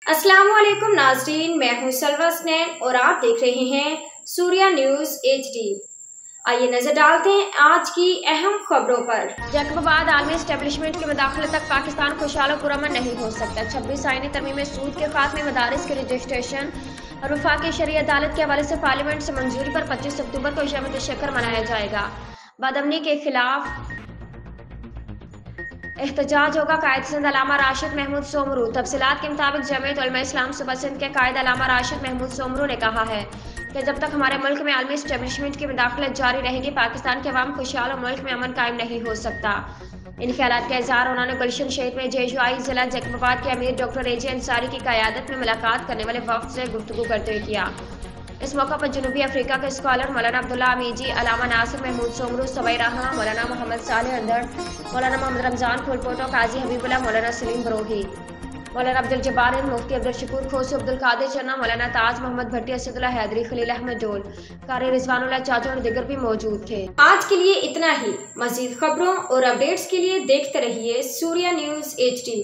अस्सलाम वालेकुम नाज़रीन, मैं हूं सलवा स्नैन और आप देख रहे हैं सूर्या न्यूज़ HD। आइए नजर डालते हैं आज की अहम खबरों पर। जैकबाबाद आलमी एस्टेब्लिशमेंट के मुदाखलत तक पाकिस्तान खुशहाल और पुरअमन नहीं हो सकता। 26 आईनी तरमीम सूद के खात्मे मदारिस के रजिस्ट्रेशन और वफाकी शरई अदालत के हवाले से पार्लियामेंट से मंजूरी पर 25 अक्टूबर को यौम तशक्कुर मनाया जाएगा। बदअमनी के खिलाफ एहतजाज होगा। कायद सिंध अल्लामा राशिद महमूद सोमरू। तफसीलात के मुताबिक जमीयत उलमा इस्लाम सूबा सिंध के कायद अल्लामा राशिद महमूद सोमरू ने कहा है कि जब तक हमारे मुल्क में आलमी एस्टेब्लिशमेंट की मुदाखलत जारी रहेगी, पाकिस्तान के अवाम खुशहाल और मुल्क में अमन कायम नहीं हो सकता। इन ख्यालात का इजहार उन्होंने गुलशन शहीद में JUI जिला जैकबाबाद के अमीर डॉक्टर AJ अंसारी की क़यादत में मुलाकात करने वाले वफ़द से गुफ्तगू करते हुए किया। इस मौका पर जनूबी अफ्रीका के स्कॉलर मौलाना अब्दुल्ला अमीजी, अल्लामा नासिर महमूद सोमरू, सवाई रहनुमा मौलाना मोहम्मद सालेह अंदड़, मौलाना मोहम्मद रमजान फूलपोटो, काजी हबीबुल्लाह, मौलाना सलीम बरोही, मौलाना अब्दुल जब्बार, मुफ्ती अब्दुल शकूर खोसी, अब्दुल कादिर चन्ना, मौलाना ताज मोहम्मद भट्टी, असदुल्लाह हैदरी, खलील अहमद डोल, कारी रिजवानुल्लाह चाचो और दिगर भी मौजूद थे। आज के लिए इतना ही। मजीद खबरों और अपडेट्स के लिए देखते रहिए सूर्या न्यूज़ HD।